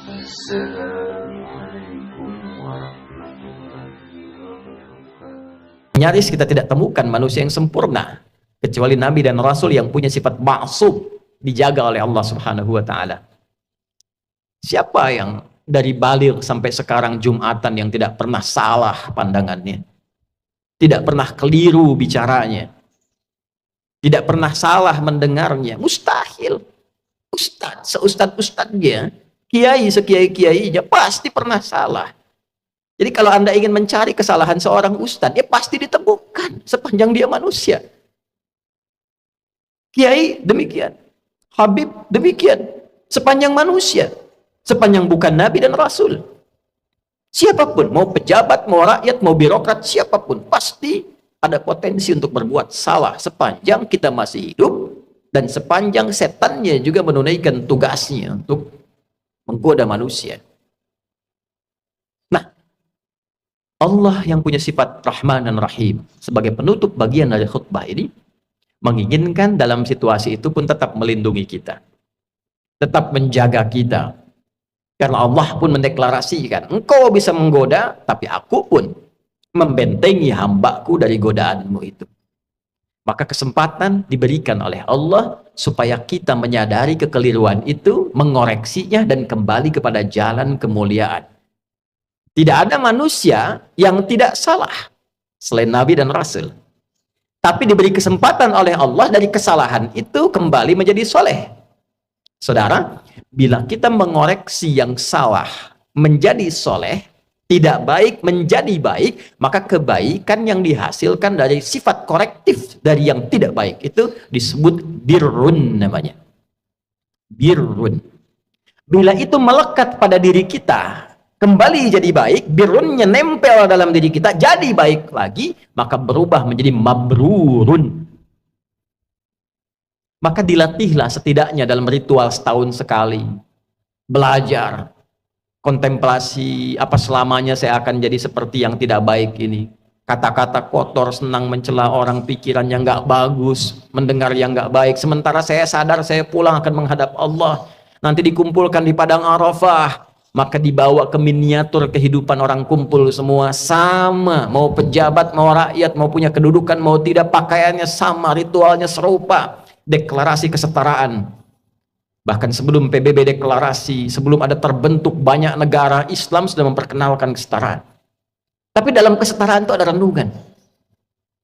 Assalamualaikum warahmatullahi wabarakatuh. Nyaris kita tidak temukan manusia yang sempurna kecuali nabi dan rasul yang punya sifat ma'sum, dijaga oleh Allah Subhanahu wa taala. Siapa yang dari baligh sampai sekarang Jumatan yang tidak pernah salah pandangannya? Tidak pernah keliru bicaranya? Tidak pernah salah mendengarnya? Mustahil. Seustad-ustadnya, kiai sekiai-kiainya pasti pernah salah. Jadi kalau Anda ingin mencari kesalahan seorang ustadz, ya pasti ditemukan sepanjang dia manusia. Kiai demikian, Habib demikian, sepanjang manusia, sepanjang bukan nabi dan rasul. Siapapun, mau pejabat, mau rakyat, mau birokrat, siapapun pasti ada potensi untuk berbuat salah sepanjang kita masih hidup dan sepanjang setannya juga menunaikan tugasnya untuk menggoda manusia. Nah, Allah yang punya sifat Rahman dan Rahim sebagai penutup bagian dari khutbah ini menginginkan dalam situasi itu pun tetap melindungi kita, tetap menjaga kita, karena Allah pun mendeklarasikan, engkau bisa menggoda, tapi aku pun membentengi hambaku dari godaanmu itu. Maka kesempatan diberikan oleh Allah supaya kita menyadari kekeliruan itu, mengoreksinya dan kembali kepada jalan kemuliaan. Tidak ada manusia yang tidak salah selain Nabi dan Rasul. Tapi diberi kesempatan oleh Allah dari kesalahan itu kembali menjadi soleh. Saudara, bila kita mengoreksi yang salah menjadi soleh, tidak baik menjadi baik, maka kebaikan yang dihasilkan dari sifat korektif dari yang tidak baik itu disebut birrun namanya. Birrun. Bila itu melekat pada diri kita, kembali jadi baik, birrunnya nempel dalam diri kita, jadi baik lagi, maka berubah menjadi mabrurun. Maka dilatihlah setidaknya dalam ritual setahun sekali. Belajar, kontemplasi, apa selamanya saya akan jadi seperti yang tidak baik ini. Kata-kata kotor, senang mencela orang, pikiran yang nggak bagus, mendengar yang nggak baik. Sementara saya sadar saya pulang akan menghadap Allah. Nanti dikumpulkan di Padang Arafah. Maka dibawa ke miniatur kehidupan orang kumpul semua sama. Mau pejabat, mau rakyat, mau punya kedudukan, mau tidak, pakaiannya sama, ritualnya serupa. Deklarasi kesetaraan. Bahkan sebelum PBB deklarasi, sebelum ada terbentuk banyak negara, Islam sudah memperkenalkan kesetaraan. Tapi dalam kesetaraan itu ada renungan.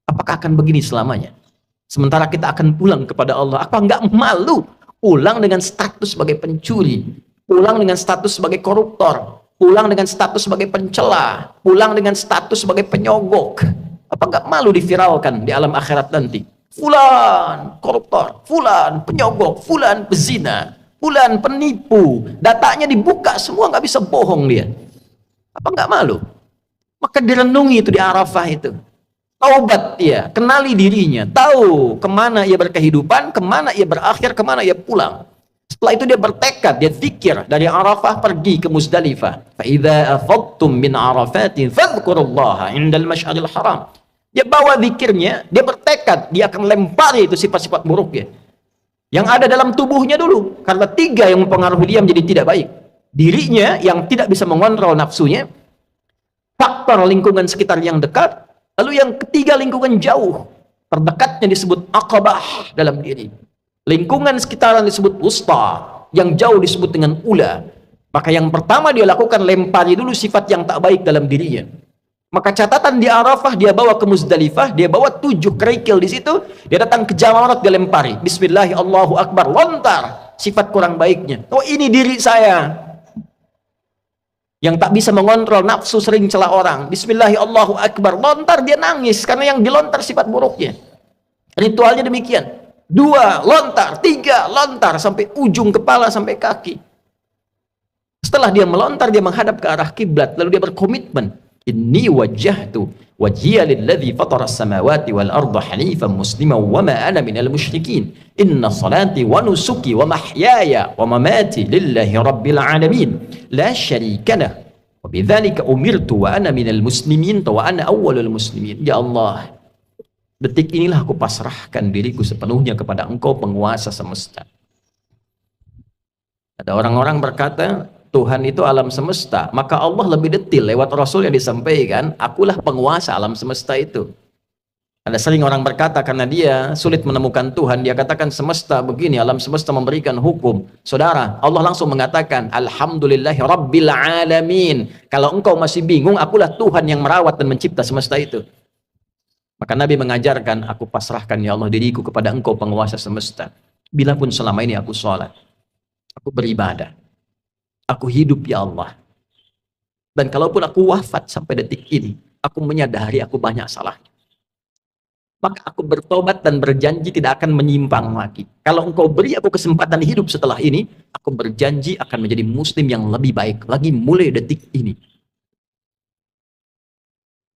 Apakah akan begini selamanya? Sementara kita akan pulang kepada Allah. Apa enggak malu pulang dengan status sebagai pencuri, pulang dengan status sebagai koruptor, pulang dengan status sebagai pencela, pulang dengan status sebagai penyogok? Apa enggak malu diviralkan di alam akhirat nanti? Fulan koruptor, fulan penyogok, fulan pezina, fulan penipu, datanya dibuka semua, nggak bisa bohong dia. Apa nggak malu? Maka direnungi itu di Arafah itu. Taubat dia, kenali dirinya, tahu kemana ia berkehidupan, kemana ia berakhir, kemana ia pulang. Setelah itu dia bertekad, dia zikir dari Arafah pergi ke Muzdalifah. Fa idza afadtum min Arafatin fadhkurullaha 'indal masy'aril haram. Dia bawa zikirnya, dia bertekad, dia akan lempari itu sifat-sifat buruknya yang ada dalam tubuhnya dulu, karena tiga yang mempengaruhi dia menjadi tidak baik. Dirinya yang tidak bisa mengontrol nafsunya, faktor lingkungan sekitar yang dekat, lalu yang ketiga lingkungan jauh, terdekatnya disebut aqabah dalam diri, lingkungan sekitaran disebut wusta, yang jauh disebut dengan ula. Maka yang pertama dia lakukan, lempari dulu sifat yang tak baik dalam dirinya. Maka catatan di Arafah, dia bawa ke Muzdalifah, dia bawa 7 kerikil di situ, dia datang ke Jamarat, dia lempari. Bismillah, Allahu Akbar, lontar sifat kurang baiknya. Oh, ini diri saya yang tak bisa mengontrol nafsu, sering celah orang. Bismillah, Allahu Akbar, lontar, dia nangis karena yang dilontar sifat buruknya. Ritualnya demikian. 2 lontar, 3 lontar, sampai ujung kepala sampai kaki. Setelah dia melontar, dia menghadap ke arah kiblat, lalu dia berkomitmen. Inni wajjahtu wajhiya lilladzi fatara as-samawati wal arda hanifan musliman wa ma ana minal musyrikin. Inna salati wa nusuki wa mahyaya wa mamati lillahi rabbil alamin la syarika lah wa bidzalika umirtu wa ana minal muslimin wa ana awwalul muslimin. Ya Allah, detik inilah aku pasrahkan diriku sepenuhnya kepada Engkau, penguasa semesta. Ada orang-orang berkata, Tuhan itu alam semesta, maka Allah lebih detail lewat Rasul yang disampaikan, akulah penguasa alam semesta itu. Ada sering orang berkata karena dia sulit menemukan Tuhan, dia katakan semesta begini, alam semesta memberikan hukum. Saudara, Allah langsung mengatakan, Alhamdulillahi Rabbil Alamin. Kalau engkau masih bingung, akulah Tuhan yang merawat dan mencipta semesta itu. Maka Nabi mengajarkan, aku pasrahkan ya Allah diriku kepada engkau penguasa semesta. Bila pun selama ini aku sholat, aku beribadah, aku hidup ya Allah. Dan kalaupun aku wafat sampai detik ini, aku menyadari aku banyak salahnya. Maka aku bertobat dan berjanji tidak akan menyimpang lagi. Kalau engkau beri aku kesempatan hidup setelah ini, aku berjanji akan menjadi muslim yang lebih baik lagi mulai detik ini.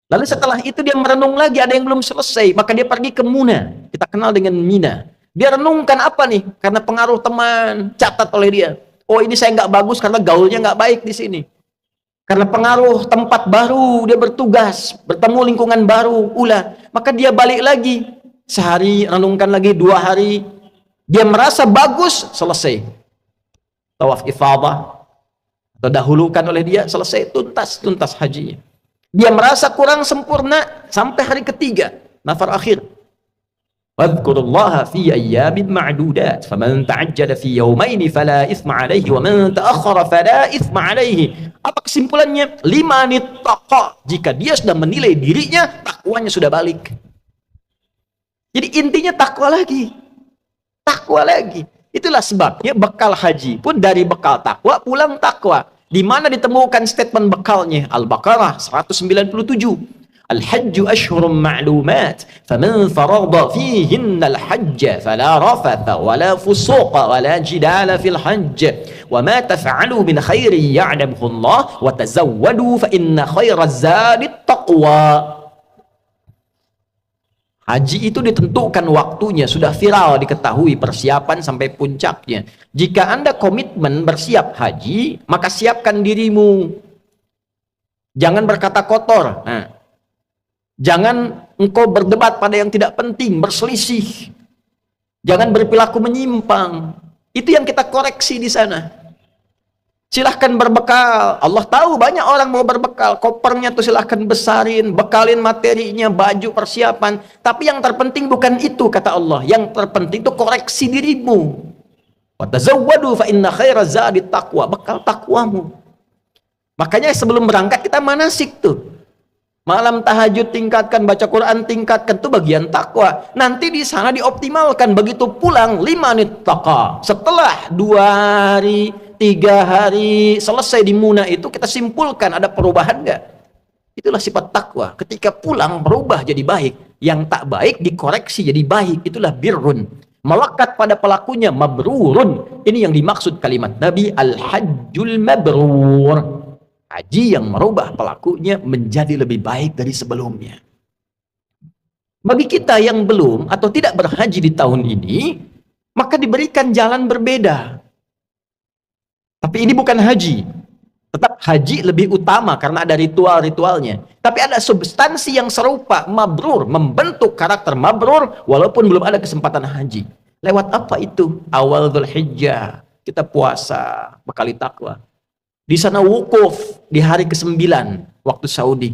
Lalu setelah itu dia merenung lagi, ada yang belum selesai, maka dia pergi ke Muna. Kita kenal dengan Mina. Dia renungkan apa nih? Karena pengaruh teman, catat oleh dia. Oh, ini saya nggak bagus karena gaulnya nggak baik di sini. Karena pengaruh tempat baru, dia bertugas, bertemu lingkungan baru, maka dia balik lagi. Sehari, renungkan lagi, 2 hari. Dia merasa bagus, selesai. Tawaf ifadah, atau dahulukan oleh dia, selesai, tuntas hajinya. Dia merasa kurang sempurna, sampai hari ketiga, nafar akhir. Wadhkurullaha fi ayyamin ma'dudat, faman ta'ajjala fi yawmaini fala ithma alaihi, wa man ta'akhkhara fala ithma alaihi. Apa kesimpulannya? 5 nittaqa. Jika dia sudah menilai dirinya, takwanya sudah balik. Jadi intinya takwa lagi. Takwa lagi. Itulah sebabnya bekal haji pun dari bekal takwa, pulang takwa. Di mana ditemukan statement bekalnya? Al-Baqarah 197. Al-hajju ashhurum ma'lumat, faman farada fihinna al-hajja fala rafatha wala fusuqa wala jidala fil hajj, wa ma taf'alu min khairin ya'lamuhu Allah, wa tazawwadu fa inna khairaz zadi taqwa. Haji itu ditentukan waktunya, sudah viral diketahui persiapan sampai puncaknya. Jika Anda komitmen bersiap haji, maka siapkan dirimu. Jangan berkata kotor. Jangan engkau berdebat pada yang tidak penting, berselisih. Jangan berperilaku menyimpang. Itu yang kita koreksi di sana. Silahkan berbekal. Allah tahu banyak orang mau berbekal. Kopernya tuh silahkan besarin, bekalin materinya, baju, persiapan. Tapi yang terpenting bukan itu, kata Allah. Yang terpenting itu koreksi dirimu. Wa tazawwadu fa inna khairaz zadi taqwa. Bekal takwamu. Makanya sebelum berangkat kita manasik tuh. Malam tahajud tingkatkan, baca Quran tingkatkan, itu bagian takwa. Nanti di sana dioptimalkan. Begitu pulang 5 nittaqa. Setelah 2 hari, 3 hari selesai di Muna itu, kita simpulkan ada perubahan nggak? Itulah sifat takwa. Ketika pulang berubah jadi baik. Yang tak baik dikoreksi jadi baik. Itulah birrun. Melekat pada pelakunya mabrurun. Ini yang dimaksud kalimat Nabi, al-hajjul mabrur. Haji yang merubah pelakunya menjadi lebih baik dari sebelumnya. Bagi kita yang belum atau tidak berhaji di tahun ini, maka diberikan jalan berbeda. Tapi ini bukan haji. Tetap haji lebih utama karena ada ritual-ritualnya. Tapi ada substansi yang serupa, mabrur, membentuk karakter mabrur walaupun belum ada kesempatan haji. Lewat apa itu? Awal Dzulhijjah, kita puasa, bekali takwa. Di sana wukuf di hari ke-9 waktu Saudi.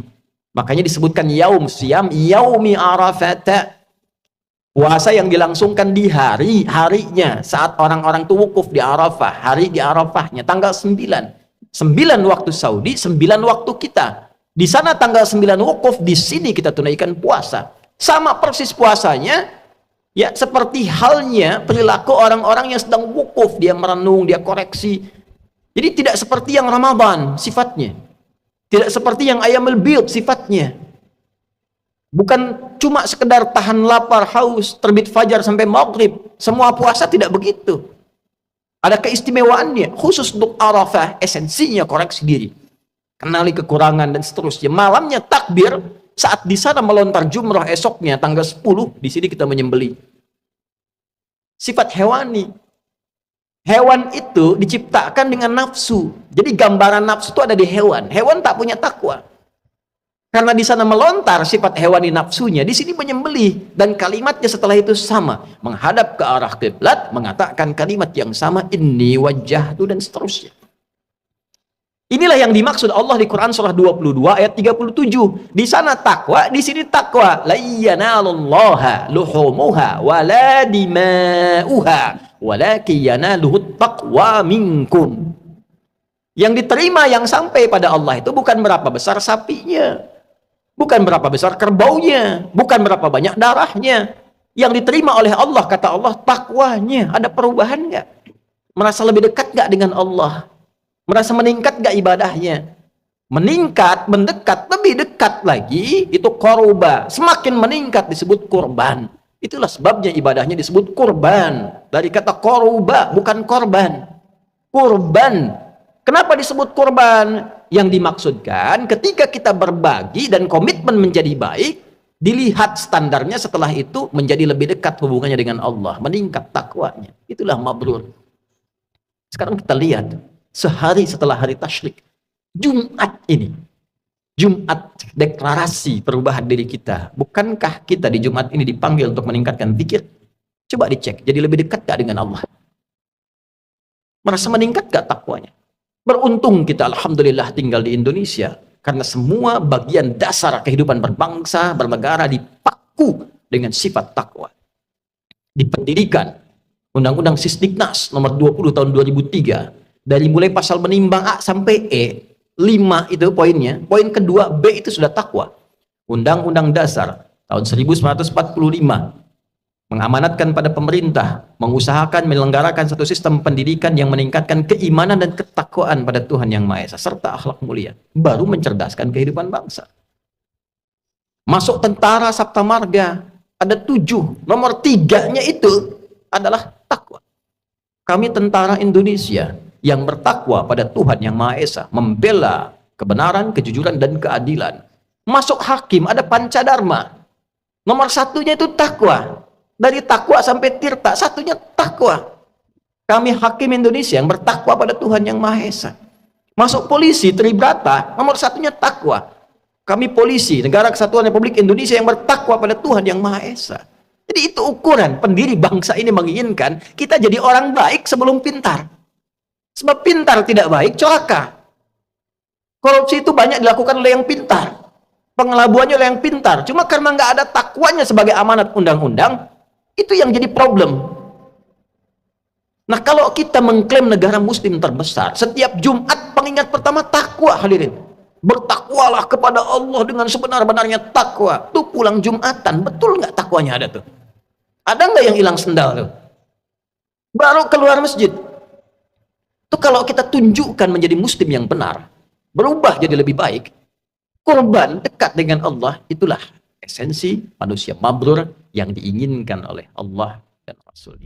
Makanya disebutkan yaum siyam yaumi arafat. Puasa yang dilangsungkan di harinya saat orang-orang itu wukuf di Arafah, hari di Arafahnya tanggal 9. 9 waktu Saudi, 9 waktu kita. Di sana tanggal 9 wukuf, di sini kita tunaikan puasa. Sama persis puasanya, ya seperti halnya perilaku orang-orang yang sedang wukuf, dia merenung, dia koreksi. Jadi tidak seperti yang Ramadan sifatnya. Tidak seperti yang Ayyamul Bid sifatnya. Bukan cuma sekedar tahan lapar, haus, terbit fajar sampai maghrib. Semua puasa tidak begitu. Ada keistimewaannya. Khusus untuk Arafah, esensinya koreksi diri. Kenali kekurangan dan seterusnya. Malamnya takbir, saat di sana melontar jumrah esoknya tanggal 10, di sini kita menyembelih. Sifat hewani. Hewan itu diciptakan dengan nafsu. Jadi gambaran nafsu itu ada di hewan. Hewan tak punya takwa. Karena di sana melontar sifat hewani nafsunya, di sini menyembelih. Dan kalimatnya setelah itu sama. Menghadap ke arah kiblat, mengatakan kalimat yang sama, inni wajjahtu dan seterusnya. Inilah yang dimaksud Allah di Quran surah 22 ayat 37. Di sana takwa, di sini takwa. La yanalullaha luhumuha wala dima'uha walakin yanaluhut taqwa minkum. Yang diterima, yang sampai pada Allah itu bukan berapa besar sapinya, bukan berapa besar kerbaunya, bukan berapa banyak darahnya. Yang diterima oleh Allah, kata Allah, takwanya. Ada perubahan nggak? Merasa lebih dekat nggak dengan Allah? Merasa meningkat gak ibadahnya? Meningkat, mendekat, lebih dekat lagi, itu korba. Semakin meningkat disebut kurban. Itulah sebabnya ibadahnya disebut kurban. Dari kata korba, bukan korban. Kurban. Kenapa disebut kurban? Yang dimaksudkan ketika kita berbagi dan komitmen menjadi baik, dilihat standarnya setelah itu menjadi lebih dekat hubungannya dengan Allah. Meningkat takwanya. Itulah mabrur. Sekarang kita lihat. Sehari setelah hari tasyrik, Jumat ini, Jumat deklarasi perubahan diri kita. Bukankah kita di Jumat ini dipanggil untuk meningkatkan zikir? Coba dicek, jadi lebih dekat gak dengan Allah? Merasa meningkat gak takwanya? Beruntung kita, alhamdulillah, tinggal di Indonesia, karena semua bagian dasar kehidupan berbangsa, bernegara dipaku dengan sifat takwa. Di pendidikan, Undang-Undang Sisdiknas nomor 20 tahun 2003, dari mulai pasal menimbang A sampai E, 5 itu poinnya. Poin kedua, B itu sudah takwa. Undang-Undang Dasar tahun 1945 mengamanatkan pada pemerintah, mengusahakan menyelenggarakan satu sistem pendidikan yang meningkatkan keimanan dan ketakwaan pada Tuhan Yang Maha Esa, serta akhlak mulia. Baru mencerdaskan kehidupan bangsa. Masuk tentara Sabta Marga, ada 7. Nomor 3-nya itu adalah takwa. Kami tentara Indonesia yang bertakwa pada Tuhan Yang Maha Esa, membela kebenaran, kejujuran, dan keadilan. Masuk hakim, ada pancadharma. Nomor 1-nya itu takwa. Dari takwa sampai tirta, 1-nya takwa. Kami hakim Indonesia yang bertakwa pada Tuhan Yang Maha Esa. Masuk polisi, Tribrata, nomor 1-nya takwa. Kami polisi, Negara Kesatuan Republik Indonesia yang bertakwa pada Tuhan Yang Maha Esa. Jadi itu ukuran pendiri bangsa ini menginginkan kita jadi orang baik sebelum pintar. Sebab pintar tidak baik, celaka. Korupsi itu banyak dilakukan oleh yang pintar. Pengelabuannya oleh yang pintar. Cuma karena nggak ada takwanya sebagai amanat undang-undang, itu yang jadi problem. Nah, kalau kita mengklaim negara muslim terbesar, setiap Jumat pengingat pertama takwa, hadirin. Bertakwalah kepada Allah dengan sebenar-benarnya takwa. Tuh pulang Jumatan, betul nggak takwanya ada tuh? Ada nggak yang hilang sendal tuh? Baru keluar masjid. Itu kalau kita tunjukkan menjadi muslim yang benar, berubah jadi lebih baik, korban dekat dengan Allah, itulah esensi manusia mabrur yang diinginkan oleh Allah dan Rasul.